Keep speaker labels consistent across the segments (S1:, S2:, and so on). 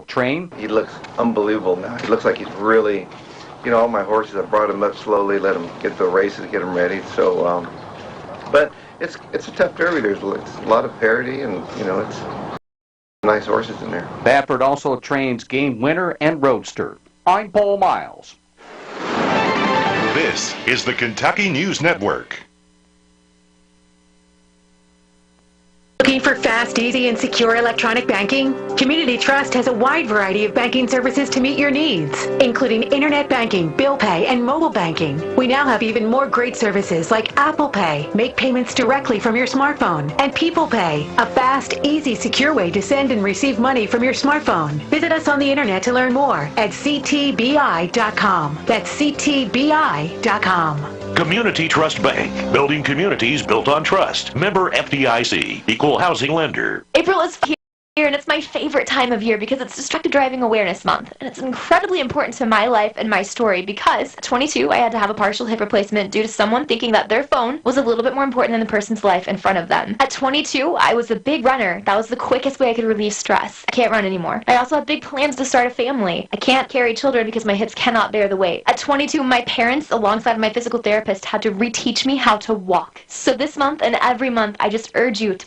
S1: train.
S2: He looks unbelievable now. He looks like he's really, all my horses, I brought him up slowly, let him get the races, get him ready. So, but it's a tough derby. There's a lot of parity, and, it's nice horses in there.
S1: Baffert also trains Game Winner and Roadster. I'm Paul Miles.
S3: This is the Kentucky News Network.
S4: Looking for fast, easy, and secure electronic banking? Community Trust has a wide variety of banking services to meet your needs, including internet banking, bill pay, and mobile banking. We now have even more great services like Apple Pay, make payments directly from your smartphone, and People Pay, a fast, easy, secure way to send and receive money from your smartphone. Visit us on the internet to learn more at ctbi.com. That's ctbi.com.
S3: Community Trust Bank, building communities built on trust. Member FDIC, equal housing lender.
S5: April is here, and it's my favorite time of year because it's Distracted Driving Awareness Month, and it's incredibly important to my life and my story because at 22, I had to have a partial hip replacement due to someone thinking that their phone was a little bit more important than the person's life in front of them. At 22, I was a big runner. That was the quickest way I could relieve stress. I can't run anymore. I also have big plans to start a family. I can't carry children because my hips cannot bear the weight. At 22, my parents, alongside my physical therapist, had to reteach me how to walk. So this month and every month, I just urge you to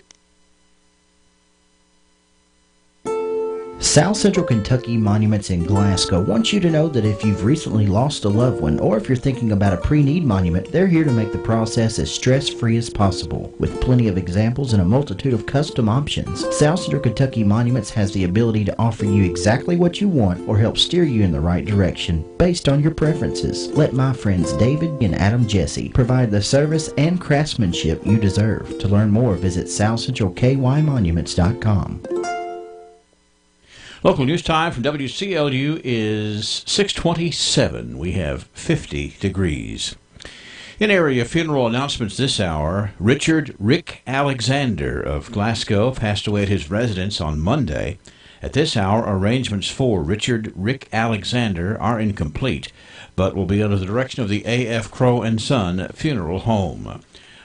S6: South Central Kentucky Monuments in Glasgow wants you to know that if you've recently lost a loved one or if you're thinking about a pre-need monument, they're here to make the process as stress-free as possible. With plenty of examples and a multitude of custom options, South Central Kentucky Monuments has the ability to offer you exactly what you want or help steer you in the right direction based on your preferences. Let my friends David and Adam Jesse provide the service and craftsmanship you deserve. To learn more, visit southcentralkymonuments.com.
S7: Local news time from WCLU is 6:27. We have 50 degrees. In area funeral announcements this hour, Richard Rick Alexander of Glasgow passed away at his residence on Monday. At this hour, arrangements for Richard Rick Alexander are incomplete, but will be under the direction of the A.F. Crow & Son Funeral Home.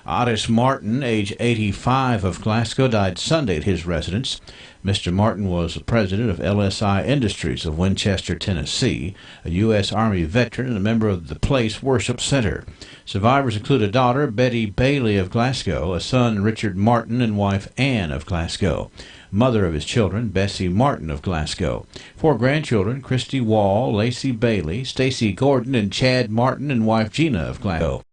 S7: Otis Martin, age 85, of Glasgow, died Sunday at his residence. Mr. Martin was the president of LSI Industries of Winchester, Tennessee, a U.S. Army veteran and a member of the Place Worship Center. Survivors include a daughter, Betty Bailey of Glasgow, a son, Richard Martin, and wife, Anne of Glasgow. Mother of his children, Bessie Martin of Glasgow. 4 grandchildren, Christy Wall, Lacey Bailey, Stacy Gordon, and Chad Martin, and wife, Gina of Glasgow.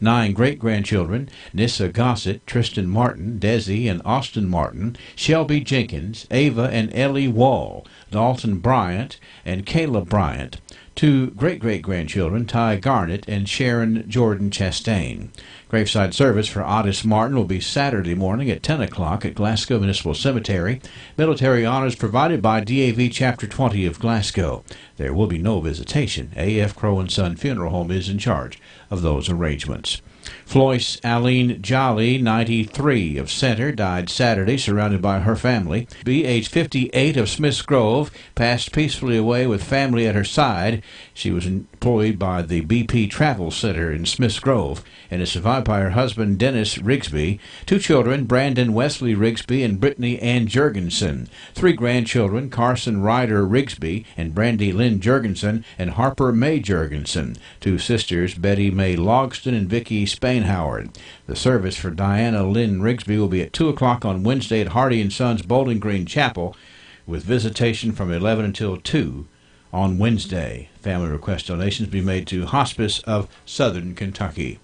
S7: 9 great-grandchildren, Nissa Gossett, Tristan Martin, Desi and Austin Martin, Shelby Jenkins, Ava and Ellie Wall, Dalton Bryant, and Kayla Bryant. 2 great-great-grandchildren, Ty Garnett and Sharon Jordan Chastain. Graveside service for Otis Martin will be Saturday morning at 10 o'clock at Glasgow Municipal Cemetery. Military honors provided by DAV Chapter 20 of Glasgow. There will be no visitation. A.F. Crow & Son Funeral Home is in charge of those arrangements. Floyce Aline Jolly, 93, of Center, died Saturday, surrounded by her family. B, age 58, of Smiths Grove, passed peacefully away with family at her side. She was employed by the BP Travel Center in Smiths Grove and is survived by her husband, Dennis Rigsby, 2 children, Brandon Wesley Rigsby and Brittany Ann Jurgensen, 3 grandchildren, Carson Ryder Rigsby and Brandy Lynn Jurgensen and Harper May Jurgensen, 2 sisters, Betty May Logston and Vicki Spain Howard. The service for Diana Lynn Rigsby will be at 2 o'clock on Wednesday at Hardy & Sons Bowling Green Chapel, with visitation from 11 until 2 on Wednesday. Family request donations be made to Hospice of Southern Kentucky.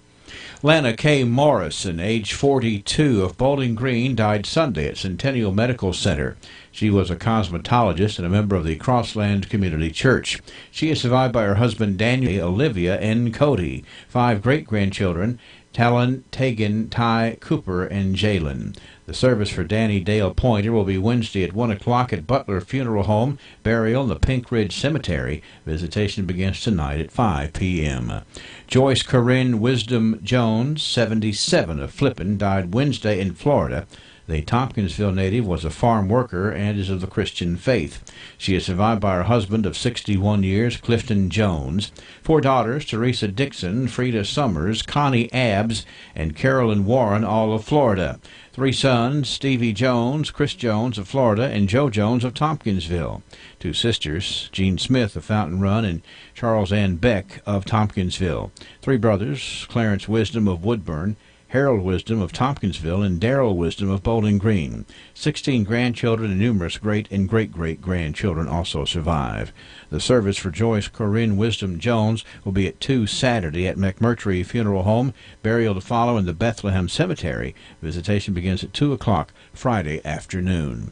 S7: Lana K. Morrison, age 42, of Bowling Green, died Sunday at Centennial Medical Center. She was a cosmetologist and a member of the Crossland Community Church. She is survived by her husband Daniel, Olivia, and Cody, 5 great-grandchildren, Talon, Tegan, Ty, Cooper, and Jalen. The service for Danny Dale Pointer will be Wednesday at 1 o'clock at Butler Funeral Home, burial in the Pink Ridge Cemetery. Visitation begins tonight at 5 p.m. Joyce Corinne Wisdom Jones, 77, of Flippin, died Wednesday in Florida. The Tompkinsville native was a farm worker and is of the Christian faith. She is survived by her husband of 61 years, Clifton Jones, 4 daughters, Teresa Dixon, Frida Summers, Connie Abbs, and Carolyn Warren, all of Florida. 3 sons, Stevie Jones, Chris Jones of Florida, and Joe Jones of Tompkinsville. 2 sisters, Jean Smith of Fountain Run and Charles Ann Beck of Tompkinsville. 3 brothers, Clarence Wisdom of Woodburn, Harold Wisdom of Tompkinsville, and Darrell Wisdom of Bowling Green. 16 grandchildren and numerous great and great-great-grandchildren also survive. The service for Joyce Corinne Wisdom Jones will be at 2 Saturday at McMurtry Funeral Home, burial to follow in the Bethlehem Cemetery. Visitation begins at 2 o'clock Friday afternoon.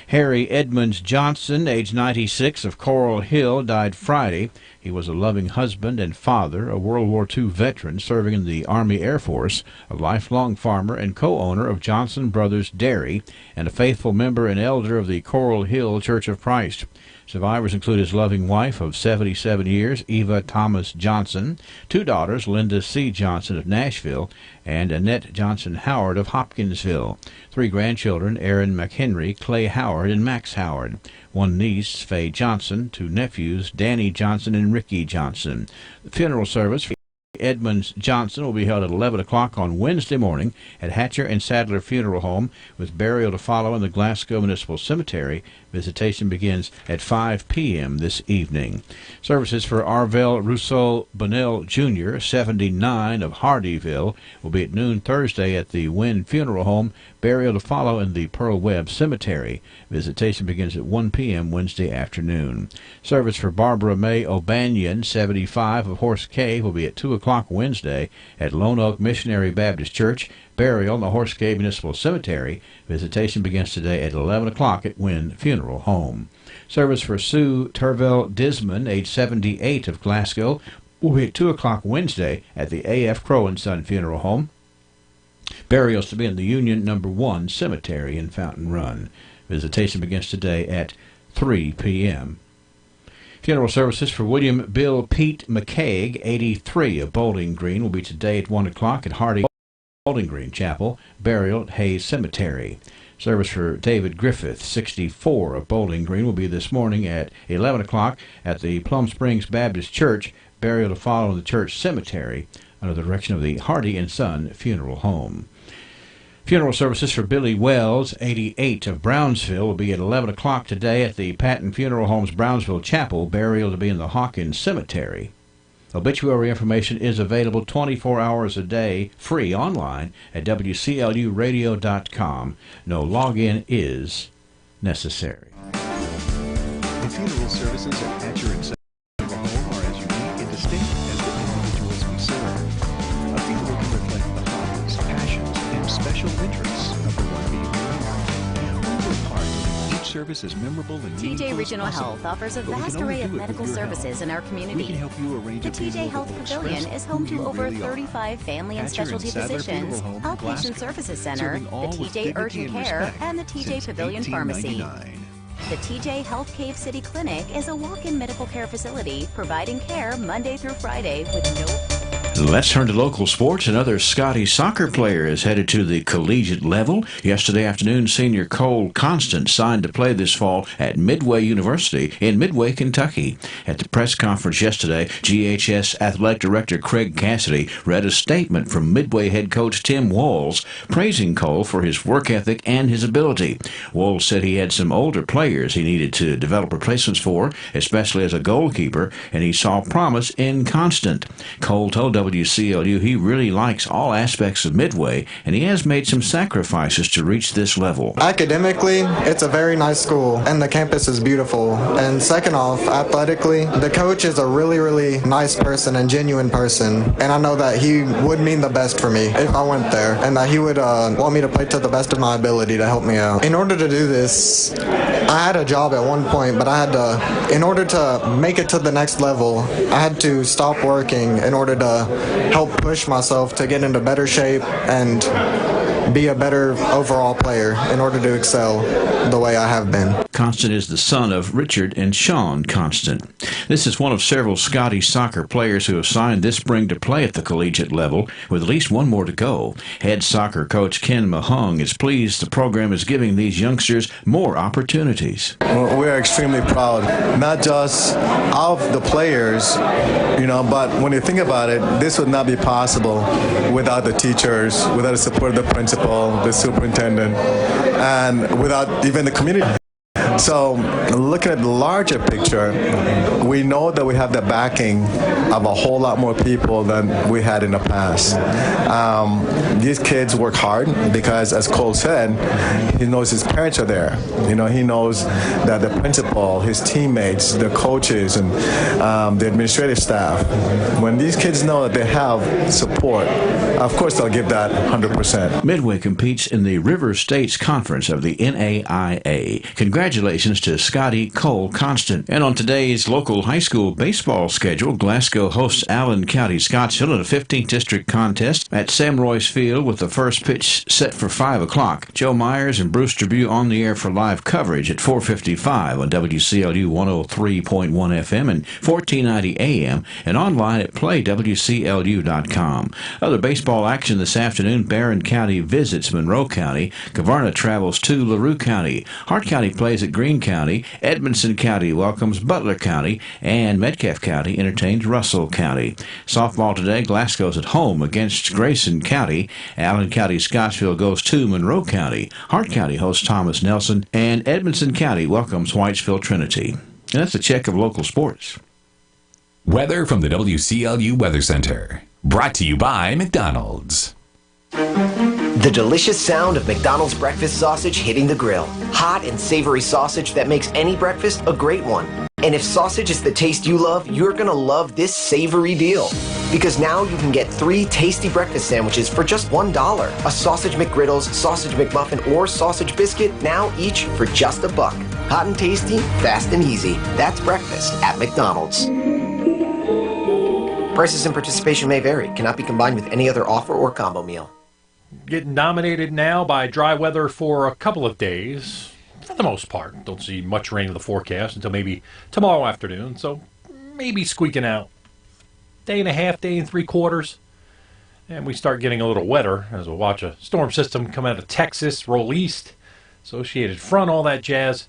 S7: Harry Edmonds Johnson, age 96, of Coral Hill, died Friday. He was a loving husband and father, a World War II veteran serving in the Army Air Force, a lifelong farmer and co-owner of Johnson Brothers Dairy, and a faithful member and elder of the Coral Hill Church of Christ. Survivors include his loving wife of 77 years, Eva Thomas Johnson, 2 daughters, Linda C. Johnson of Nashville and Annette Johnson Howard of Hopkinsville, 3 grandchildren, Aaron McHenry, Clay Howard, and Max Howard, 1 niece, Faye Johnson, 2 nephews, Danny Johnson and Ricky Johnson. The funeral service for Edmonds Johnson will be held at 11 o'clock on Wednesday morning at Hatcher and Sadler Funeral Home, with burial to follow in the Glasgow Municipal Cemetery. Visitation begins at 5 p.m. this evening. Services for Arvell Rousseau Bonnell Jr., 79, of Hardyville, will be at noon Thursday at the Wynn Funeral Home, burial to follow in the Pearl Webb Cemetery. Visitation begins at 1 p.m. Wednesday afternoon. Service for Barbara May O'Banion, 75, of Horse Cave, will be at 2 o'clock Wednesday at Lone Oak Missionary Baptist Church, burial in the Horse Cave Municipal Cemetery. Visitation begins today at 11 o'clock at Wynn Funeral Home. Service for Sue Turvell Disman, age 78, of Glasgow, will be at 2 o'clock Wednesday at the A.F. Crow & Son Funeral Home. Burials to be in the Union No. 1 Cemetery in Fountain Run. Visitation begins today at 3 p.m. Funeral services for William Bill Pete McCaig, 83, of Bowling Green, will be today at 1 o'clock at Hardy Bowling Green Chapel, burial at Hayes Cemetery. Service for David Griffith, 64, of Bowling Green, will be this morning at 11 o'clock at the Plum Springs Baptist Church, burial to follow in the church cemetery under the direction of the Hardy & Son Funeral Home. Funeral services for Billy Wells, 88, of Brownsville, will be at 11 o'clock today at the Patton Funeral Home's Brownsville Chapel, burial to be in the Hawkins Cemetery. Obituary information is available 24 hours a day, free online at WCLUradio.com. No login is necessary.
S8: The funeral services at Hatcher and Sadler Funeral Home are as unique and distinct as the individuals we serve. A funeral can reflect the hobbies, passions, and special interests of the one being remembered. We work hard to make each service as memorable and meaningful
S9: TJ
S8: as
S9: Regional
S8: possible.
S9: Health offers a
S8: But we
S9: vast
S8: can only
S9: array of
S8: do it with
S9: medical
S8: your
S9: services
S8: help.
S9: in our
S8: We
S9: community.
S8: can help you arrange
S9: The
S8: a funeral
S9: TJ Health
S8: that will
S9: Pavilion
S8: express
S9: is home
S8: who
S9: to
S8: you
S9: over
S8: really are.
S9: 35 family and
S8: Hatcher
S9: specialty
S8: Sadler
S9: physicians,
S8: Funeral Home in
S9: outpatient
S8: Glasgow,
S9: services center,
S8: serving
S9: the
S8: all with
S9: TJ
S8: dignity
S9: Urgent
S8: and
S9: Care,
S8: respect
S9: and the TJ
S8: since
S9: Pavilion Pharmacy.
S8: 1899.
S9: The TJ Health Cave City Clinic is a walk-in medical care facility providing care Monday through Friday with no...
S7: Let's turn to local sports. Another Scotty soccer player is headed to the collegiate level. Yesterday afternoon, senior Cole Constant signed to play this fall at Midway University in Midway, Kentucky. At the press conference yesterday, GHS Athletic Director Craig Cassidy read a statement from Midway head coach Tim Walls praising Cole for his work ethic and his ability. Walls said he had some older players he needed to develop replacements for, especially as a goalkeeper, and he saw promise in Constant. Cole told WCLU he really likes all aspects of Midway, and he has made some sacrifices to reach this level.
S10: Academically, it's a very nice school, and the campus is beautiful. And second off, athletically, the coach is a really, really nice person and genuine person. And I know that he would mean the best for me if I went there, and that he would want me to play to the best of my ability to help me out. In order to do this, I had a job at one point, but I had to, in order to make it to the next level, I had to stop working in order to help push myself to get into better shape and be a better overall player in order to excel the way I have been.
S7: Constant is the son of Richard and Sean Constant. This is one of several Scotty soccer players who have signed this spring to play at the collegiate level, with at least one more to go. Head soccer coach Ken Mahung is pleased the program is giving these youngsters more opportunities.
S11: We are extremely proud, not just of the players, but when you think about it, this would not be possible without the teachers, without the support of the principal, the superintendent, and without even the community. So looking at the larger picture, we know that we have the backing of a whole lot more people than we had in the past. These kids work hard because, as Cole said, he knows his parents are there. He knows that the principal, his teammates, the coaches, and the administrative staff, when these kids know that they have support, of course they'll give that 100%.
S7: Midway competes in the River States Conference of the NAIA. Congratulations to Scotty Cole Constant. And on today's local high school baseball schedule, Glasgow hosts Allen County Scottsville in a 15th district contest at Sam Royce Field with the first pitch set for 5 o'clock. Joe Myers and Bruce Dubuque on the air for live coverage at 4:55 on WCLU 103.1 FM and 1490 AM and online at playwclu.com. Other baseball action this afternoon, Barron County visits Monroe County. Gavarna travels to LaRue County. Hart County plays at Greene County. Edmondson County welcomes Butler County, and Metcalfe County entertains Russell County. Softball today, Glasgow's at home against Grayson County. Allen County Scottsville goes to Monroe County. Hart County hosts Thomas Nelson, and Edmondson County welcomes Whitesville Trinity. And that's a check of local sports.
S12: Weather from the WCLU Weather Center. Brought to you by McDonald's.
S13: The delicious sound of McDonald's breakfast sausage hitting the grill. Hot and savory sausage that makes any breakfast a great one. And if sausage is the taste you love, you're gonna love this savory deal. Because now you can get 3 tasty breakfast sandwiches for just $1. A sausage McGriddles, sausage McMuffin, or sausage biscuit, now each for just $1. Hot and tasty, fast and easy. That's breakfast at McDonald's. Prices and participation may vary. Cannot be combined with any other offer or combo meal.
S14: Getting dominated now by dry weather for a couple of days. For the most part. Don't see much rain in the forecast until maybe tomorrow afternoon. So maybe squeaking out. Day and a half, day and 3/4. And we start getting a little wetter as we watch a storm system come out of Texas, roll east. Associated front, all that jazz.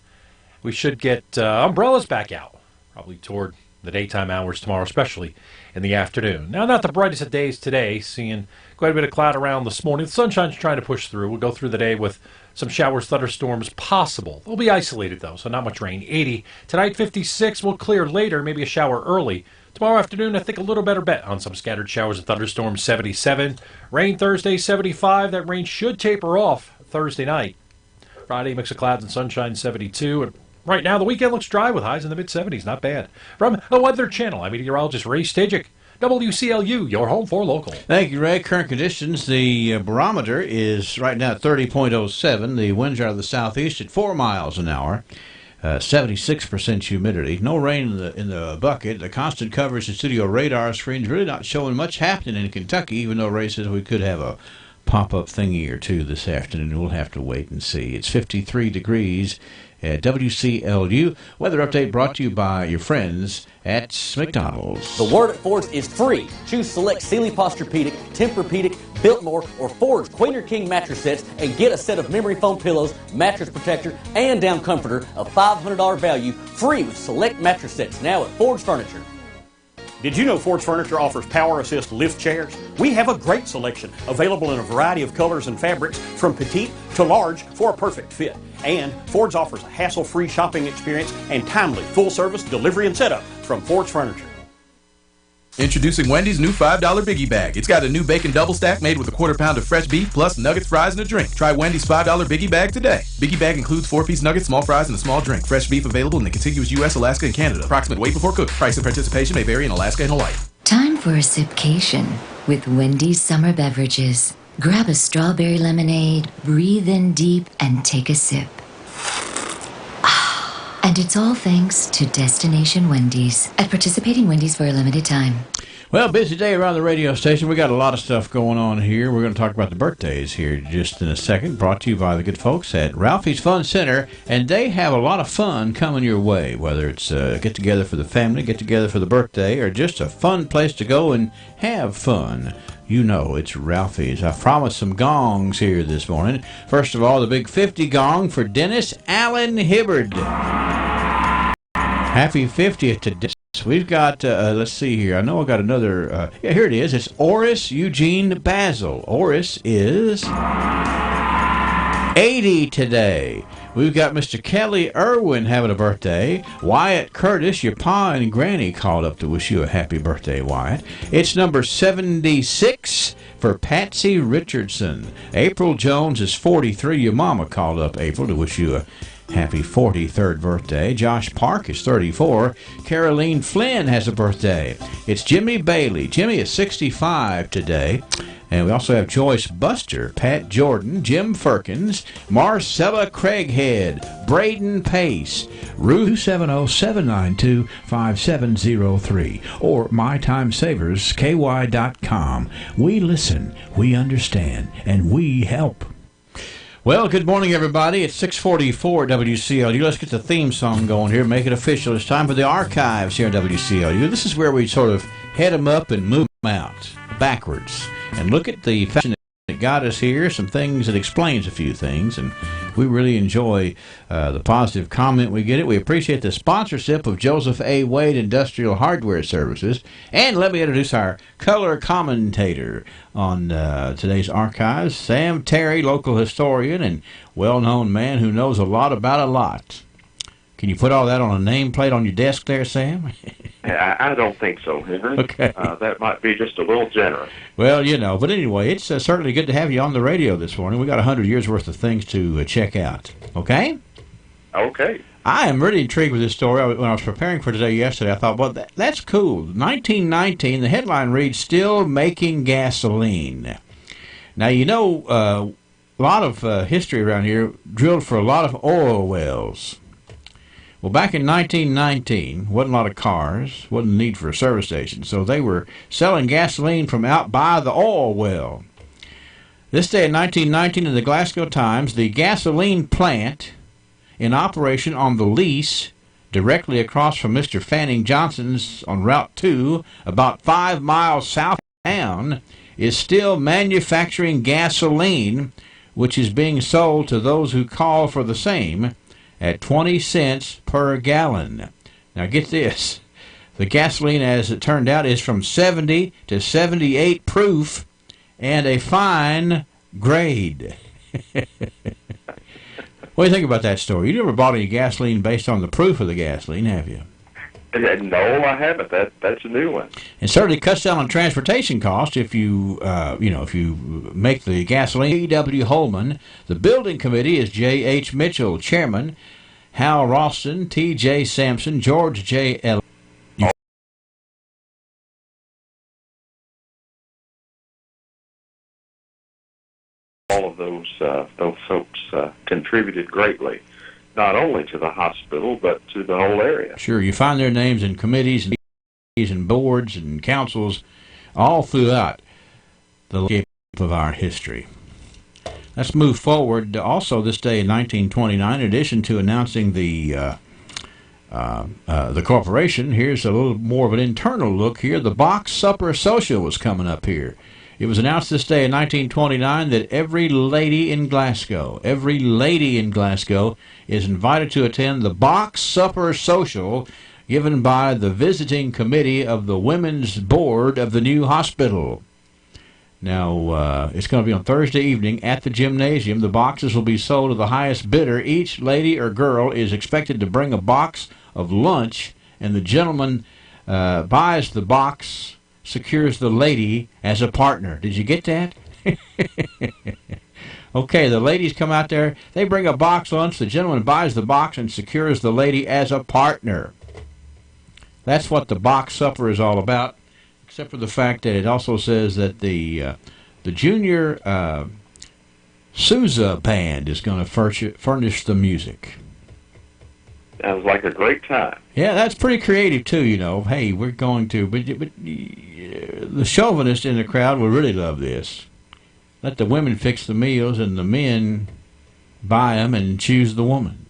S14: We should get umbrellas back out. Probably toward the daytime hours tomorrow, especially in the afternoon. Now, not the brightest of days today, seeing quite a bit of cloud around this morning. The sunshine's trying to push through. We'll go through the day with some showers, thunderstorms possible. They'll be isolated, though, so not much rain. 80. Tonight, 56. Will clear later, maybe a shower early. Tomorrow afternoon, I think a little better bet on some scattered showers and thunderstorms, 77. Rain Thursday, 75. That rain should taper off Thursday night. Friday, mix of clouds and sunshine, 72. And right now, the weekend looks dry with highs in the mid-70s. Not bad. From the Weather Channel, I'm meteorologist Ray Stajic. WCLU, your home for local.
S7: Thank you, Ray. Current conditions, the barometer is right now at 30.07. The winds are out of the southeast at 4 miles an hour. 76% humidity. No rain in the bucket. The constant coverage in studio radar screens really not showing much happening in Kentucky, even though Ray says we could have a pop-up thingy or two this afternoon. We'll have to wait and see. It's 53 degrees at WCLU. Weather update brought to you by your friends at McDonald's.
S15: The word at Ford's is free. Choose select Sealy Posturepedic, Tempur-Pedic, Biltmore, or Ford's Queen or King mattress sets and get a set of memory foam pillows, mattress protector, and down comforter of $500 value free with select mattress sets now at Ford's Furniture.
S16: Did you know Ford's Furniture offers Power Assist lift chairs? We have a great selection available in a variety of colors and fabrics from petite to large for a perfect fit. And Ford's offers a hassle-free shopping experience and timely full-service delivery and setup from Ford's Furniture.
S17: Introducing Wendy's new $5 Biggie Bag. It's got a new bacon double stack made with a quarter pound of fresh beef plus nuggets, fries, and a drink. Try Wendy's $5 Biggie Bag today. Biggie Bag includes 4-piece nuggets, small fries, and a small drink. Fresh beef available in the contiguous U.S., Alaska, and Canada. Approximate weight before cooked. Price and participation may vary in Alaska and Hawaii.
S18: Time for a sipcation with Wendy's summer beverages. Grab a strawberry lemonade, breathe in deep, and take a sip. And it's all thanks to Destination Wendy's. At participating Wendy's for a limited time.
S7: Well, busy day around the radio station. We got a lot of stuff going on here. We're going to talk about the birthdays here just in a second. Brought to you by the good folks at Ralphie's Fun Center. And they have a lot of fun coming your way, whether it's get together for the family, get together for the birthday, or just a fun place to go and have fun. You know it's Ralphie's. I promised some gongs here this morning. First of all, the big 50 gong for Dennis Allen Hibbard. Happy 50th to Dennis. We've got, let's see here. I know I got another, yeah, here it is. It's Oris Eugene Basil. Oris is 80 today. We've got Mr. Kelly Irwin having a birthday. Wyatt Curtis, your pa and granny called up to wish you a happy birthday, Wyatt. It's number 76 for Patsy Richardson. April Jones is 43. Your mama called up, April, to wish you a happy 43rd birthday. Josh Park is 34. Caroline Flynn has a birthday. It's Jimmy Bailey. Jimmy is 65 today. And we also have Joyce Buster, Pat Jordan, Jim Firkins, Marcella Craighead, Braden Pace, Rue 270-792-5703, or MyTimeSaversKY.com. We listen, we understand, and we help. Well, good morning, everybody. It's 6:44 WCLU. Let's get the theme song going here. Make it official. It's time for the archives here at WCLU. This is where we sort of head them up and move them out backwards and look at the fashion that got us here, some things that explains a few things, and we really enjoy the positive comment we get it. We appreciate the sponsorship of Joseph A. Wade Industrial Hardware Services. And let me introduce our color commentator on today's archives, Sam Terry, local historian and well-known man who knows a lot about a lot. Can you put all that on a nameplate on your desk there, Sam?
S19: I don't think so, Henry.
S7: Okay.
S19: That might be just a little generous.
S7: Well, you know, but anyway, it's certainly good to have you on the radio this morning. We got 100 years worth of things to check out. Okay?
S19: Okay.
S7: I am really intrigued with this story. When I was preparing for today yesterday, I thought, well, that's cool. 1919, the headline reads, "Still Making Gasoline." Now, you know, a lot of history around here drilled for a lot of oil wells. Well, back in 1919, wasn't a lot of cars, wasn't a need for a service station, so they were selling gasoline from out by the oil well. This day in 1919 in the Glasgow Times, the gasoline plant in operation on the lease directly across from Mr. Fanning Johnson's on Route 2, about 5 miles south of town, is still manufacturing gasoline, which is being sold to those who call for the same at 20 cents per gallon. Now get this. The gasoline, as it turned out, is from 70 to 78 proof and a fine grade. What do you think about that story? You never bought any gasoline based on the proof of the gasoline, have you?
S19: No, I haven't. That's a new one.
S7: It certainly cuts down on transportation costs if you, if you make the gasoline. E.W. Holman. The building committee is J.H. Mitchell, chairman. Hal Ralston, T.J. Sampson, George J. L.
S19: All of those folks contributed greatly, not only to the hospital, but to the whole area.
S7: Sure, you find their names in committees and boards and councils all throughout the landscape of our history. Let's move forward. Also this day in 1929, in addition to announcing the corporation, here's a little more of an internal look here. The Box Supper Social was coming up here. It was announced this day in 1929 that every lady in Glasgow is invited to attend the Box Supper Social given by the visiting committee of the Women's Board of the new hospital. Now, it's going to be on Thursday evening at the gymnasium. The boxes will be sold to the highest bidder. Each lady or girl is expected to bring a box of lunch, and the gentleman buys the box, secures the lady as a partner. Did you get that? Okay, the ladies come out there. They bring a box lunch. The gentleman buys the box and secures the lady as a partner. That's what the box supper is all about, except for the fact that it also says that the junior Sousa band is going to furnish the music.
S19: That was like a great time.
S7: Yeah, that's pretty creative too. Hey, we're going to, but the chauvinist in the crowd will really love this. Let the women fix the meals and the men buy them and choose the woman.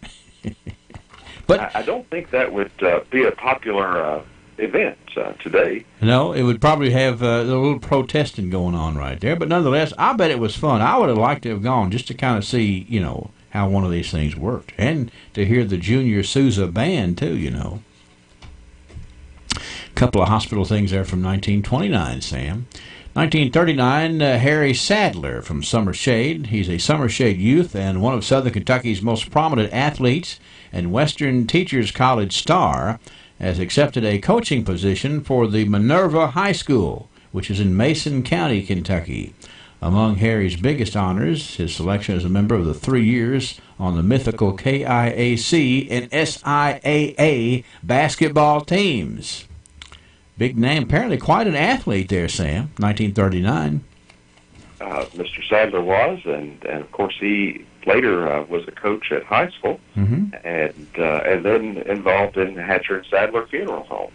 S7: But
S19: I don't think that would be a popular event today.
S7: No, it would probably have a little protesting going on right there. But nonetheless, I bet it was fun. I would have liked to have gone just to kind of see, how one of these things worked. And to hear the Junior Sousa band, too, A couple of hospital things there from 1929, Sam. 1939, Harry Sadler from Summer Shade. He's a Summer Shade youth and one of Southern Kentucky's most prominent athletes and Western Teachers College star, has accepted a coaching position for the Minerva High School, which is in Mason County, Kentucky. Among Harry's biggest honors, his selection as a member of the 3 years on the mythical KIAC and SIAA basketball teams. Big name, apparently quite an athlete there, Sam, 1939.
S19: Mr. Sadler was, and of course he later was a coach at high school, and then involved in the Hatcher and Sadler Funeral Home.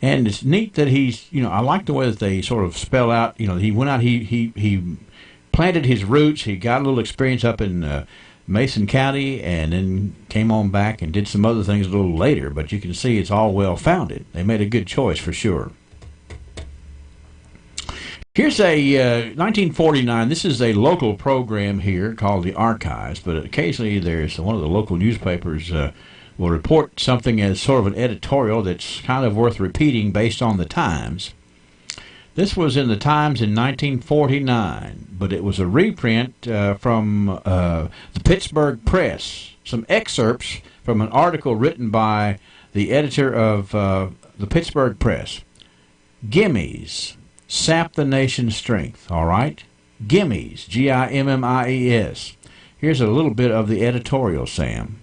S7: And it's neat that he's, I like the way that they sort of spell out, he went out, he planted his roots, he got a little experience up in Mason County, and then came on back and did some other things a little later, but you can see it's all well-founded. They made a good choice for sure. Here's a 1949. This is a local program here called The Archives, but occasionally there's one of the local newspapers will report something as sort of an editorial that's kind of worth repeating based on the times. This was in the Times in 1949, but it was a reprint from the Pittsburgh Press. Some excerpts from an article written by the editor of the Pittsburgh Press. Gimmies sap the nation's strength, all right? Gimmies, Gimmies. Here's a little bit of the editorial, Sam.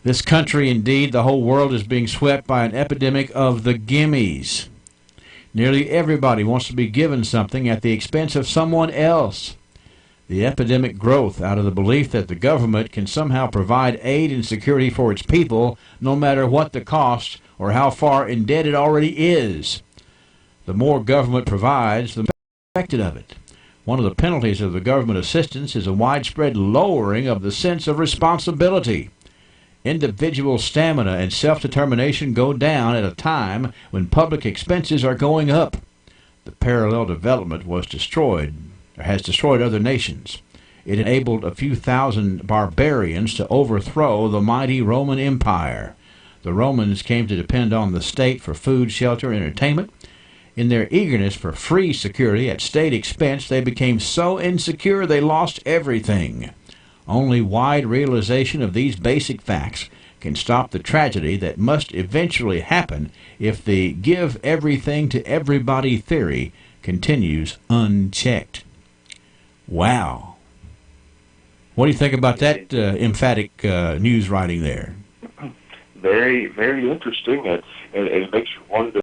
S7: This country, indeed, the whole world is being swept by an epidemic of the gimmies. Nearly everybody wants to be given something at the expense of someone else. The epidemic growth out of the belief that the government can somehow provide aid and security for its people, no matter what the cost or how far in debt it already is. The more government provides, the more affected of it. One of the penalties of the government assistance is a widespread lowering of the sense of responsibility. Individual stamina and self-determination go down at a time when public expenses are going up. The parallel development has destroyed other nations. It enabled a few thousand barbarians to overthrow the mighty Roman Empire. The Romans came to depend on the state for food, shelter, and entertainment. In their eagerness for free security at state expense, they became so insecure they lost everything. Only wide realization of these basic facts can stop the tragedy that must eventually happen if the give everything to everybody theory continues unchecked. Wow. What do you think about that emphatic news writing there?
S19: Very, very interesting. It makes you wonder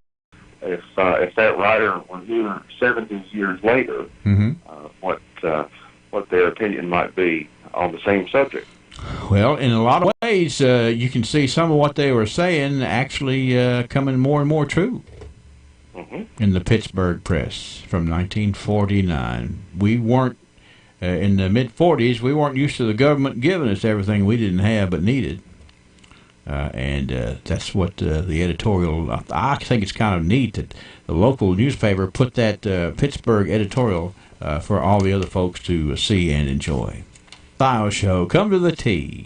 S19: if that writer were here 70 years later, what their opinion might be on the same subject.
S7: Well, in a lot of ways, you can see some of what they were saying actually coming more and more true. In the Pittsburgh Press from 1949. We weren't, in the mid-40s, we weren't used to the government giving us everything we didn't have but needed. And that's what the editorial, I think it's kind of neat that the local newspaper put that Pittsburgh editorial for all the other folks to see and enjoy. Style show, come to the tea.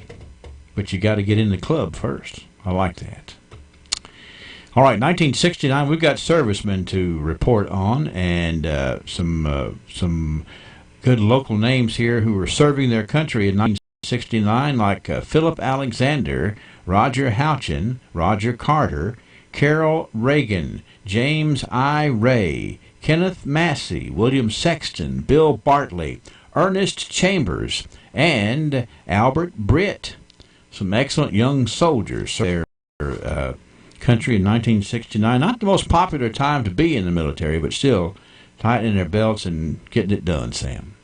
S7: But you got to get in the club first. I like that. All right, 1969, we've got servicemen to report on, and some good local names here who were serving their country in 1969, like Philip Alexander, Roger Houchin, Roger Carter, Carol Reagan, James I. Ray, Kenneth Massey, William Sexton, Bill Bartley, Ernest Chambers, and Albert Britt. Some excellent young soldiers served their country in 1969. Not the most popular time to be in the military, but still tightening their belts and getting it done, Sam.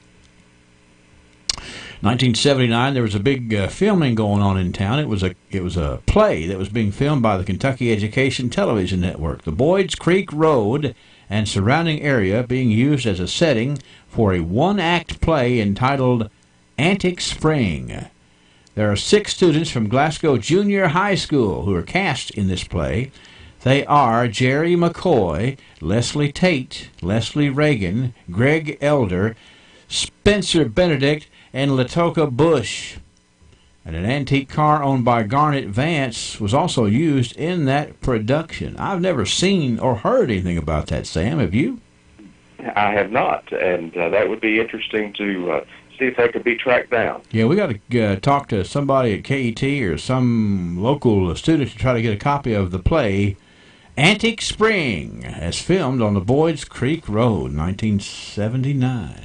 S7: 1979, there was a big filming going on in town. It was a play that was being filmed by the Kentucky Education Television Network. The Boyd's Creek Road and surrounding area being used as a setting for a one-act play entitled Antic Spring. There are 6 students from Glasgow Junior High School who are cast in this play. They are Jerry McCoy, Leslie Tate, Leslie Reagan, Greg Elder, Spencer Benedict, and Latoka Bush. And an antique car owned by Garnet Vance was also used in that production. I've never seen or heard anything about that, Sam. Have you?
S19: I have not, and that would be interesting to see if they could be tracked down.
S7: Yeah, we got to talk to somebody at KET or some local student to try to get a copy of the play Antic Spring, as filmed on the Boyd's Creek Road, 1979.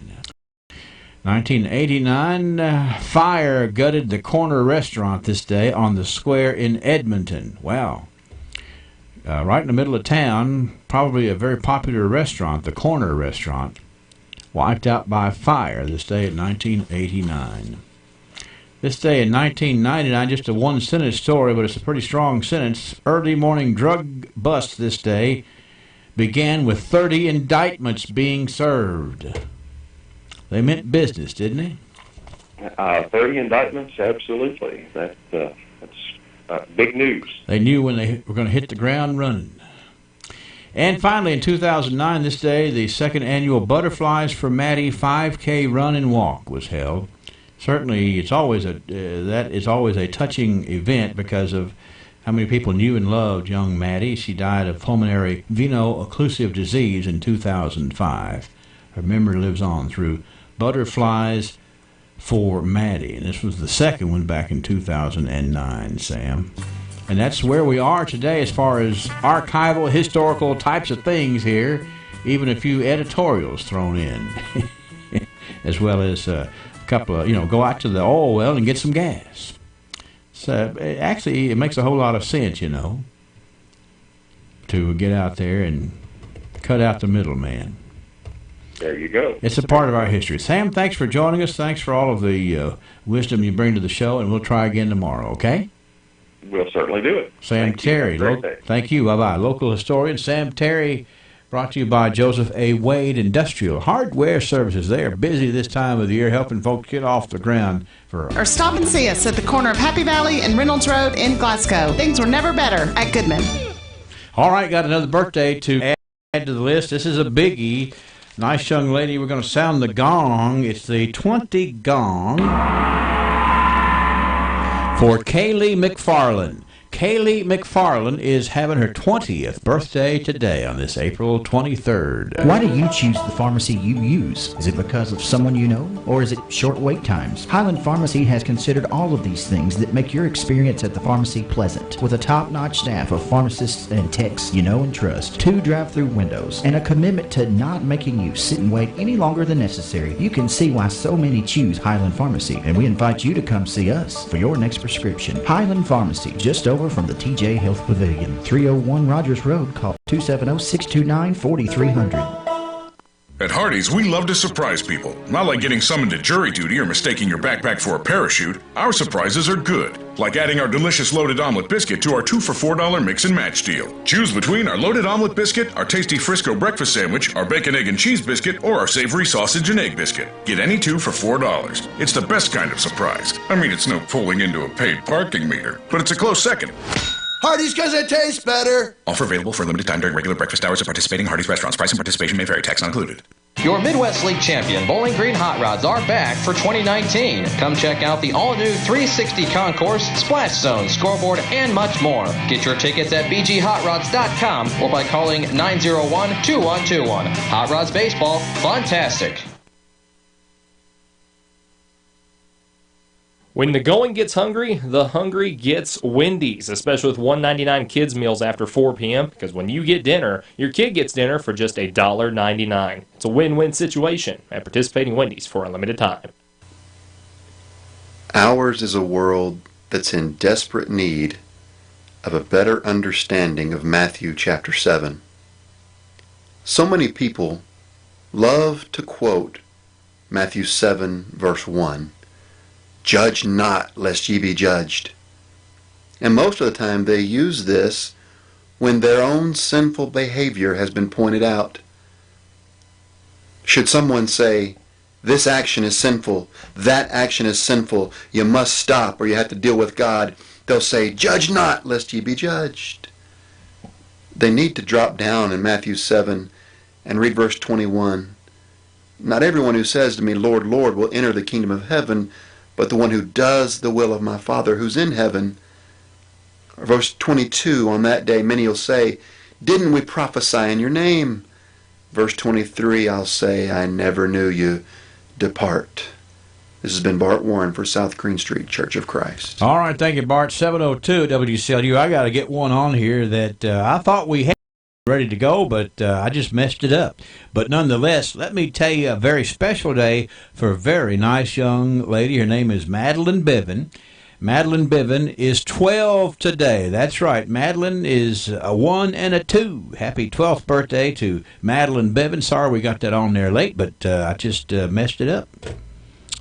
S7: 1989, fire gutted the Corner Restaurant this day on the square in Edmonton. Wow. Right in the middle of town, probably a very popular restaurant, the Corner Restaurant, wiped out by fire this day in 1989. This day in 1999, just a one-sentence story, but it's a pretty strong sentence. Early morning drug bust this day began with 30 indictments being served. They meant business, didn't they?
S19: 30 indictments, absolutely. That's big news.
S7: They knew when they were going to hit the ground running. And finally, in 2009, this day, the second annual Butterflies for Maddie 5K Run and Walk was held. Certainly, it's always that is always a touching event because of how many people knew and loved young Maddie. She died of pulmonary veno-occlusive disease in 2005. Her memory lives on through Butterflies for Maddie, and this was the second one back in 2009, Sam. And that's where we are today as far as archival, historical types of things here, even a few editorials thrown in, as well as a couple of, go out to the oil well and get some gas. So actually, it makes a whole lot of sense, to get out there and cut out the middleman.
S19: There you go.
S7: It's a part of our history. Sam, thanks for joining us. Thanks for all of the wisdom you bring to the show, and we'll try again tomorrow, okay?
S19: We'll certainly do it.
S7: Sam Terry. Thank you. Bye-bye. Local historian Sam Terry, brought to you by Joseph A. Wade Industrial Hardware Services. They are busy this time of the year helping folks get off the ground.
S20: Or stop and see us at the corner of Happy Valley and Reynolds Road in Glasgow. Things were never better at Goodman.
S7: All right, got another birthday to add to the list. This is a biggie. Nice young lady. We're going to sound the gong. It's the 20 gong for Kaylee McFarland. Kaylee McFarland is having her 20th birthday today on this April 23rd.
S6: Why do you choose the pharmacy you use? Is it because of someone you know? Or is it short wait times? Highland Pharmacy has considered all of these things that make your experience at the pharmacy pleasant. With a top-notch staff of pharmacists and techs you know and trust, 2 drive-through windows, and a commitment to not making you sit and wait any longer than necessary, you can see why so many choose Highland Pharmacy, and we invite you to come see us for your next prescription. Highland Pharmacy, just over from the TJ Health Pavilion, 301 Rogers Road. Call 270-629-4300.
S21: At Hardee's, we love to surprise people. Not like getting summoned to jury duty or mistaking your backpack for a parachute. Our surprises are good, like adding our delicious loaded omelet biscuit to our 2 for $4 mix and match deal. Choose between our loaded omelet biscuit, our tasty Frisco breakfast sandwich, our bacon, egg, and cheese biscuit, or our savory sausage and egg biscuit. Get any 2 for $4. It's the best kind of surprise. I mean, it's no pulling into a paid parking meter, but it's a close second.
S22: Hardee's, because it tastes better.
S21: Offer available for a limited time during regular breakfast hours at participating Hardee's restaurants. Price and participation may vary. Tax not included.
S23: Your Midwest League champion Bowling Green Hot Rods are back for 2019. Come check out the all-new 360 Concourse, Splash Zone, Scoreboard, and much more. Get your tickets at bghotrods.com or by calling 901-2121. Hot Rods Baseball, fantastic.
S24: When the going gets hungry, the hungry gets Wendy's, especially with $1.99 kids meals after 4 p.m. Because when you get dinner, your kid gets dinner for just $1.99. It's a win-win situation at participating Wendy's for a limited time.
S25: Ours is a world that's in desperate need of a better understanding of Matthew chapter 7. So many people love to quote Matthew 7 verse 1. Judge not, lest ye be judged. And most of the time they use this when their own sinful behavior has been pointed out. Should someone say, this action is sinful, that action is sinful, you must stop or you have to deal with God, they'll say, judge not, lest ye be judged. They need to drop down in Matthew 7 and read verse 21. Not everyone who says to me, Lord, Lord, will enter the kingdom of heaven, but the one who does the will of my Father who's in heaven. Verse 22, on that day many will say, didn't we prophesy in your name? Verse 23, I'll say, I never knew you. Depart. This has been Bart Warren for South Green Street Church of Christ.
S7: All right, thank you, Bart. 702 WCLU. I got to get one on here that I thought we had ready to go, but I just messed it up. But nonetheless, let me tell you a very special day for a very nice young lady. Her name is Madeline Bevan. Madeline Bevan is 12 today. That's right. Madeline is a 1 and a 2. Happy 12th birthday to Madeline Bevan. Sorry we got that on there late, but I just messed it up.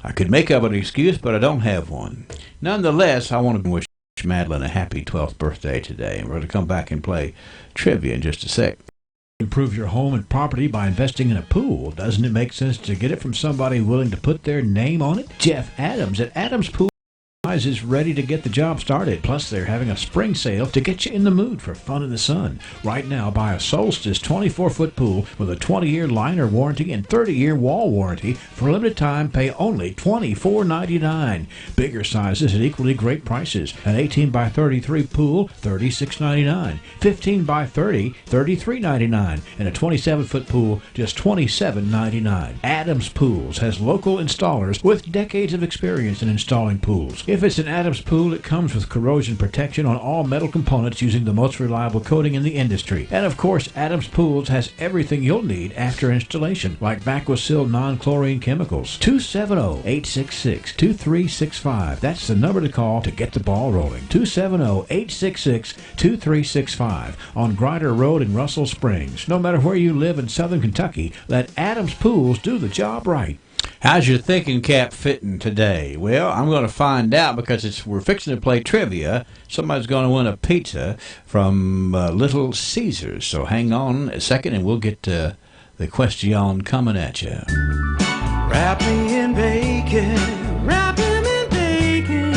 S7: I could make up an excuse, but I don't have one. Nonetheless, I want to wish Madeline a happy 12th birthday today. And we're going to come back and play trivia in just a sec.
S1: Improve your home and property by investing in a pool. Doesn't it make sense to get it from somebody willing to put their name on it? Jeff Adams at Adams Pool is ready to get the job started. Plus, they're having a spring sale to get you in the mood for fun in the sun. Right now, buy a Solstice 24-foot pool with a 20-year liner warranty and 30-year wall warranty. For a limited time, pay only $24.99. Bigger sizes at equally great prices. An 18 by 33 pool, $36.99. 15 by 30, $33.99. And a 27-foot pool, just $27.99. Adams Pools has local installers with decades of experience in installing pools. If it's an Adams pool, it comes with corrosion protection on all metal components using the most reliable coating in the industry. And of course, Adams Pools has everything you'll need after installation, like Vacuum non-chlorine chemicals. 270-866-2365. That's the number to call to get the ball rolling. 270-866-2365 on Grider Road in Russell Springs. No matter where you live in southern Kentucky, let Adams Pools do the job right.
S7: How's your thinking cap fitting today? Well, I'm going to find out because we're fixing to play trivia. Somebody's going to win a pizza from Little Caesars. So hang on a second and we'll get the question coming at you.
S2: Wrap me in bacon, wrap him in bacon,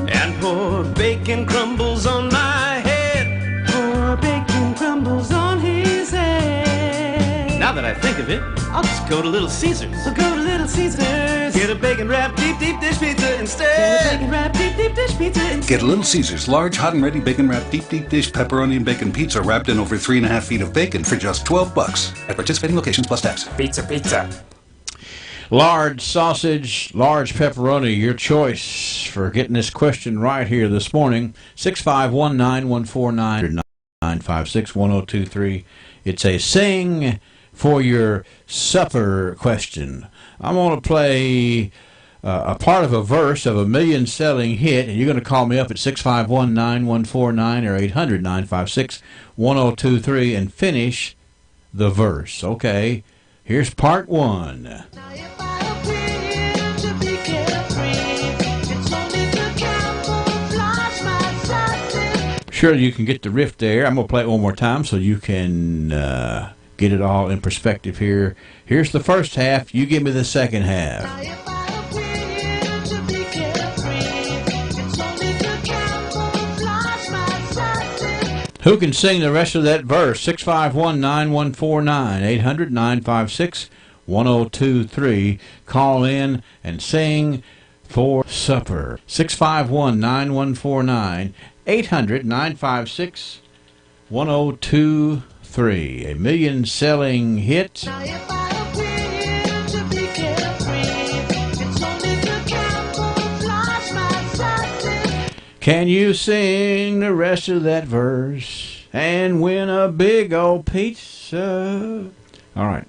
S2: and pour bacon crumbles on my head. Pour bacon crumbles on his head. Now that I think of it, I'll just go to Little Caesars. I'll go to Little Caesars. Get a bacon wrap deep dish pizza instead. Get a bacon wrap deep dish pizza instead.
S3: Get Little Caesars large, hot and ready bacon wrap deep dish pepperoni and bacon pizza wrapped in over 3.5 feet of bacon for just $12 at participating locations plus tax.
S24: Pizza.
S7: Large sausage, large pepperoni, your choice for getting this question right here this morning. 651-9149-956-1023. It's a sing for your supper question. I'm going to play a part of a verse of a million-selling hit, and you're going to call me up at 651-9149 or 800-956-1023 and finish the verse. Okay, here's part one. Sure, you can get the riff there. I'm going to play it one more time so you can get it all in perspective here. Here's the first half. You give me the second half. Who can sing the rest of that verse? 651-9149, 800-956-1023. Call in and sing for supper. 651-9149, 800-956-1023. A million-selling hit. Can you sing the rest of that verse and win a big old pizza? All right.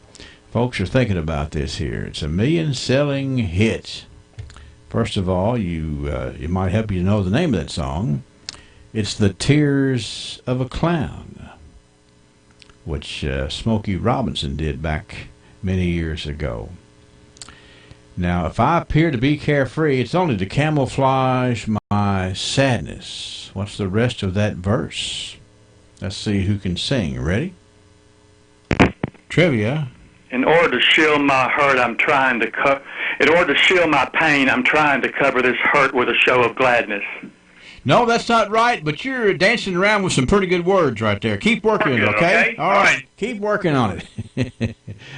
S7: Folks are thinking about this here. It's a million-selling hit. First of all, it might help you to know the name of that song. It's The Tears of a Clown, which Smokey Robinson did back many years ago. Now, if I appear to be carefree, it's only to camouflage my sadness. What's the rest of that verse? Let's see who can sing. Ready? Trivia.
S4: In order to shield my hurt, in order to shield my pain, I'm trying to cover this hurt with a show of gladness.
S7: No, that's not right, but you're dancing around with some pretty good words right there. Keep working it, okay? All right. Keep working on it.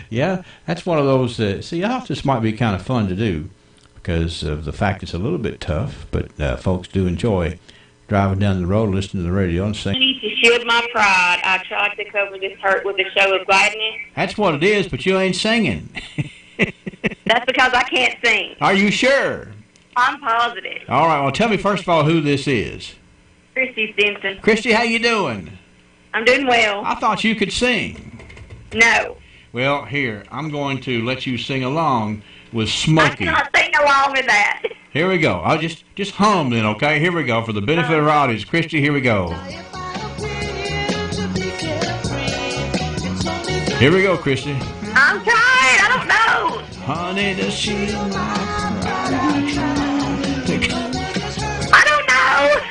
S7: Yeah, that's one of those, see, I thought this might be kind of fun to do because of the fact it's a little bit tough, but folks do enjoy driving down the road, listening to the radio and singing.
S5: To shield my pride, I tried to cover this hurt with a show of gladness.
S7: That's what it is, but you ain't singing.
S5: That's because I can't sing.
S7: Are you sure?
S5: I'm positive.
S7: All right, well, tell me first of all who this is.
S5: Christy Stinson.
S7: Christy, how you doing?
S5: I'm doing well.
S7: I thought you could sing.
S5: No.
S7: Well, here, I'm going to let you sing along with Smokey.
S5: I cannot sing along with that.
S7: Here we go. I'll just hum then, okay? Here we go. For the benefit of our audience. Christy, here we go. Here we go, Christy.
S5: I'm tired. I don't know.
S7: Honey, the shield my pride.
S5: I don't know.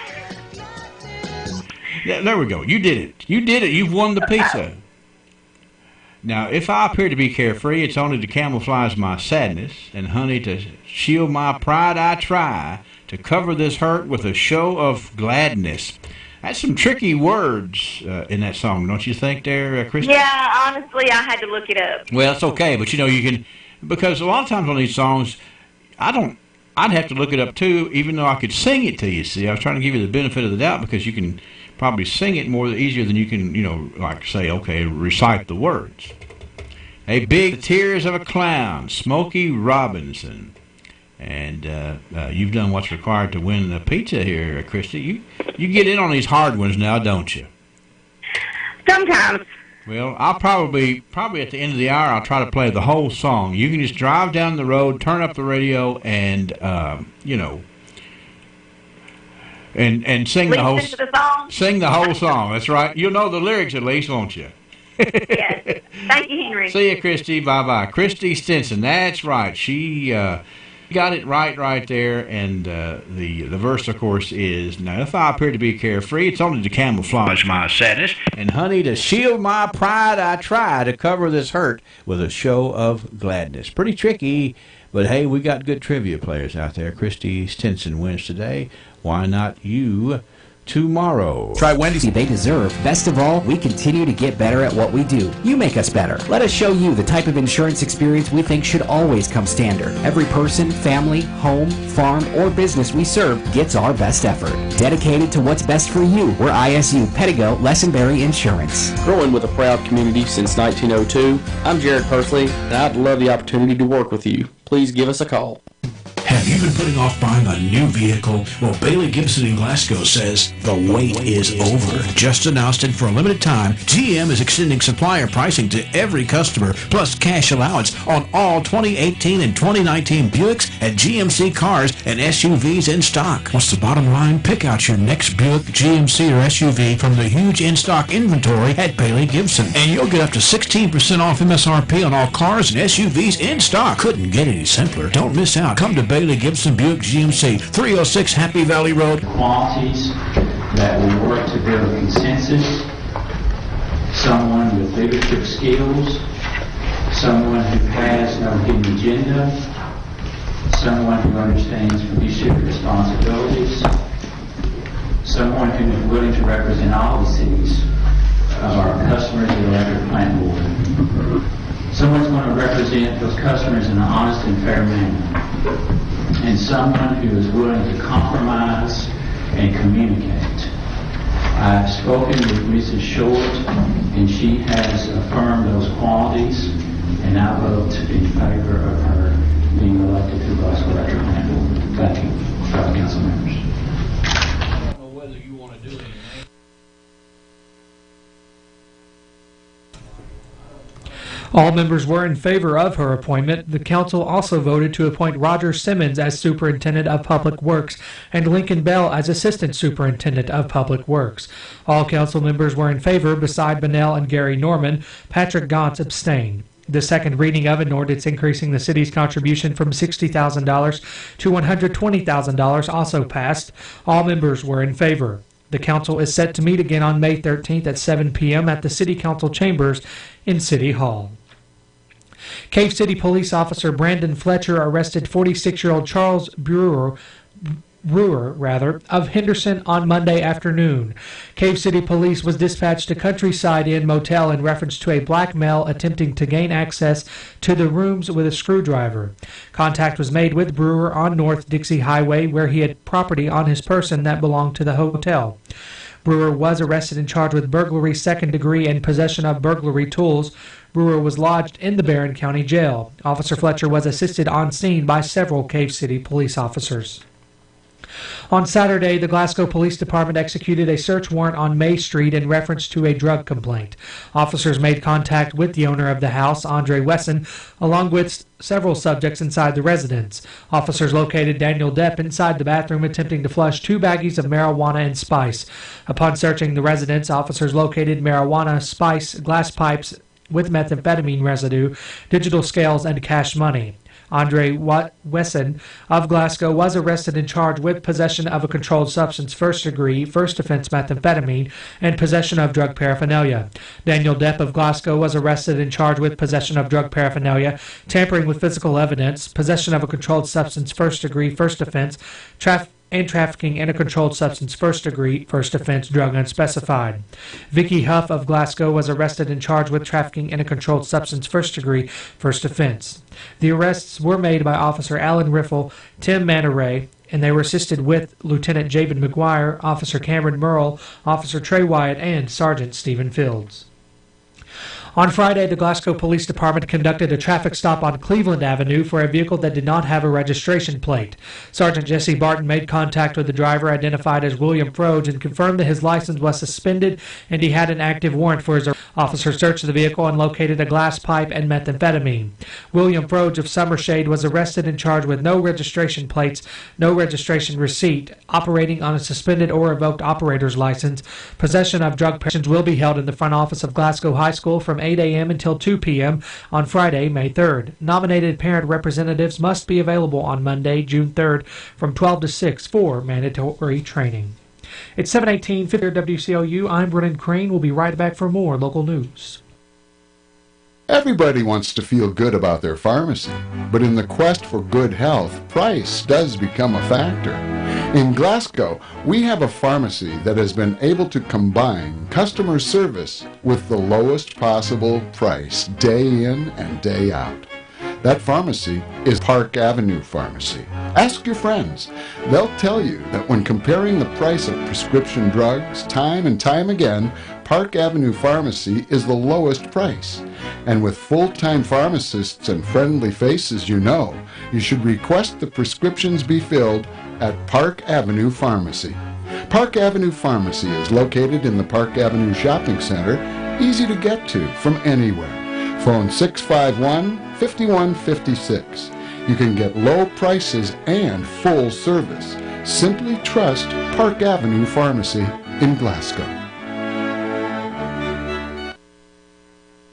S7: Yeah, there we go. You did it. You did it. You've won the pizza. Now, if I appear to be carefree, it's only to camouflage my sadness, and honey, to shield my pride I try, to cover this hurt with a show of gladness. That's some tricky words in that song, don't you think there, Christy?
S5: Yeah, honestly, I had to look it up.
S7: Well, it's okay, but you know, you can, because a lot of times on these songs, I'd have to look it up too, even though I could sing it to you, see. I was trying to give you the benefit of the doubt because you can probably sing it more easier than you can, you know, like say, okay, recite the words. A Big Tears of a Clown, Smokey Robinson. And you've done what's required to win the pizza here, Christy. You get in on these hard ones now, don't you?
S5: Sometimes.
S7: Well, I'll probably at the end of the hour, I'll try to play the whole song. You can just drive down the road, turn up the radio, and you know, and sing the whole
S5: song.
S7: Sing the whole song. That's right. You'll know the lyrics at least, won't you?
S5: Yes. Thank you, Henry.
S7: See you, Christy. Bye-bye. Christy Stinson. That's right. She got it right there. And the verse, of course, is, now, if I appear to be carefree, it's only to camouflage my sadness. And, honey, to shield my pride, I try to cover this hurt with a show of gladness. Pretty tricky, but, hey, we got good trivia players out there. Christy Stinson wins today. Why not you tomorrow?
S8: Try Wendy's. They deserve. Best of all, we continue to get better at what we do. You make us better. Let us show you the type of insurance experience we think should always come standard. Every person, family, home, farm, or business we serve gets our best effort. Dedicated to what's best for you. We're ISU, Pettigo, Lessenberry Insurance.
S9: Growing with a proud community since 1902, I'm Jared Persley, and I'd love the opportunity to work with you. Please give us a call.
S1: Have you been putting off buying a new vehicle? Well, Bailey Gibson in Glasgow says the wait is over. Just announced, and for a limited time, GM is extending supplier pricing to every customer, plus cash allowance on all 2018 and 2019 Buicks and GMC cars and SUVs in stock. What's the bottom line? Pick out your next Buick, GMC, or SUV from the huge in-stock inventory at Bailey Gibson, and you'll get up to 16% off MSRP on all cars and SUVs in stock. Couldn't get any simpler. Don't miss out. Come to Bailey Gibson Buick GMC, 306 Happy Valley Road.
S10: Qualities that will work to build a consensus, someone with leadership skills, someone who has no hidden agenda, someone who understands fiduciary responsibilities, someone who is willing to represent all the cities of our customers at the electric plant board. Someone's going to represent those customers in an honest and fair manner. And someone who is willing to compromise and communicate. I've spoken with Mrs. Short, and she has affirmed those qualities, and I vote in favor of her being elected to the Glasgow Electric Plant Board. Thank you, fellow council members.
S26: All members were in favor of her appointment. The council also voted to appoint Roger Simmons as Superintendent of Public Works and Lincoln Bell as Assistant Superintendent of Public Works. All council members were in favor beside Bunnell and Gary Norman. Patrick Gantz abstained. The second reading of an ordinance increasing the city's contribution from $60,000 to $120,000 also passed. All members were in favor. The council is set to meet again on May 13th at 7 p.m. at the City Council Chambers in City Hall. Cave City Police Officer Brandon Fletcher arrested 46-year-old Charles Brewer of Henderson on Monday afternoon. Cave City Police was dispatched to Countryside Inn Motel in reference to a black male attempting to gain access to the rooms with a screwdriver. Contact was made with Brewer on North Dixie Highway, where he had property on his person that belonged to the hotel. Brewer was arrested and charged with burglary second degree and possession of burglary tools. Brewer was lodged in the Barron County Jail. Officer Fletcher was assisted on scene by several Cave City police officers. On Saturday, the Glasgow Police Department executed a search warrant on May Street in reference to a drug complaint. Officers made contact with the owner of the house, Andre Wesson, along with several subjects inside the residence. Officers located Daniel Depp inside the bathroom attempting to flush 2 baggies of marijuana and spice. Upon searching the residence, officers located marijuana, spice, glass pipes with methamphetamine residue, digital scales, and cash money. Andre Wesson of Glasgow was arrested and charged with possession of a controlled substance first degree, first offense methamphetamine, and possession of drug paraphernalia. Daniel Depp of Glasgow was arrested and charged with possession of drug paraphernalia, tampering with physical evidence, possession of a controlled substance first degree, first offense, trafficking in a controlled substance first degree, first offense, drug unspecified. Vicky Huff of Glasgow was arrested and charged with trafficking in a controlled substance first degree, first offense. The arrests were made by Officer Alan Riffle, Tim Manaray, and they were assisted with Lieutenant Jabin McGuire, Officer Cameron Merle, Officer Trey Wyatt, and Sergeant Stephen Fields. On Friday, the Glasgow Police Department conducted a traffic stop on Cleveland Avenue for a vehicle that did not have a registration plate. Sergeant Jesse Barton made contact with the driver, identified as William Froge, and confirmed that his license was suspended and he had an active warrant for his arrest. Officers searched the vehicle and located a glass pipe and methamphetamine. William Froge of Summershade was arrested and charged with no registration plates, no registration receipt, operating on a suspended or revoked operator's license. Possession of drug paraphernalia will be held in the front office of Glasgow High School from 8 a.m. until 2 p.m. on Friday, May 3rd. Nominated parent representatives must be available on Monday, June 3rd from 12 to 6 for mandatory training. It's 7:18, 50 WCLU. I'm Brennan Crane. We'll be right back for more local news.
S11: Everybody wants to feel good about their pharmacy, but in the quest for good health, price does become a factor. In Glasgow, we have a pharmacy that has been able to combine customer service with the lowest possible price day in and day out. That pharmacy is Park Avenue Pharmacy. Ask your friends. They'll tell you that when comparing the price of prescription drugs time and time again, Park Avenue Pharmacy is the lowest price. And with full-time pharmacists and friendly faces you should request the prescriptions be filled at Park Avenue Pharmacy. Park Avenue Pharmacy is located in the Park Avenue Shopping Center, easy to get to from anywhere. Phone 651-5156. You can get low prices and full service. Simply trust Park Avenue Pharmacy in Glasgow.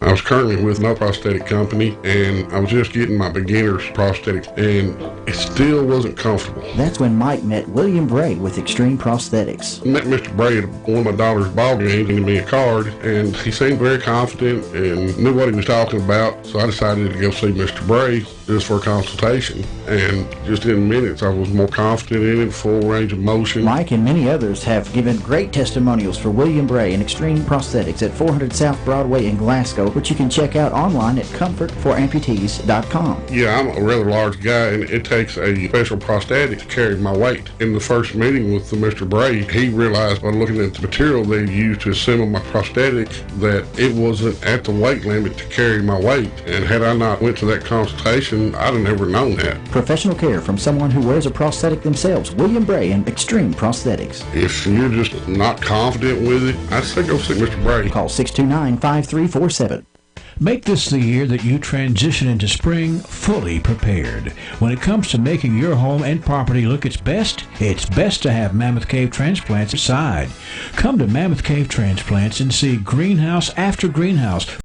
S12: I was currently with my prosthetic company, and I was just getting my beginner's prosthetics, and it still wasn't comfortable.
S6: That's when Mike met William Bray with Extreme Prosthetics.
S12: I met Mr. Bray at one of my daughter's ball games, gave me a card, and he seemed very confident and knew what he was talking about, so I decided to go see Mr. Bray just for a consultation, and just in minutes I was more confident in it, full range of motion.
S6: Mike and many others have given great testimonials for William Bray and Extreme Prosthetics at 400 South Broadway in Glasgow, which you can check out online at comfortforamputees.com.
S12: Yeah, I'm a rather large guy, and it takes a special prosthetic to carry my weight. In the first meeting with Mr. Bray, he realized by looking at the material they used to assemble my prosthetic that it wasn't at the weight limit to carry my weight, and had I not went to that consultation, I'd have never known that.
S6: Professional care from someone who wears a prosthetic themselves. William Bray and Extreme Prosthetics.
S12: If you're just not confident with it, I'd say go see Mr. Bray.
S6: Call 629-5347.
S1: Make this the year that you transition into spring fully prepared. When it comes to making your home and property look its best to have Mammoth Cave Transplants aside. Come to Mammoth Cave Transplants and see greenhouse after greenhouse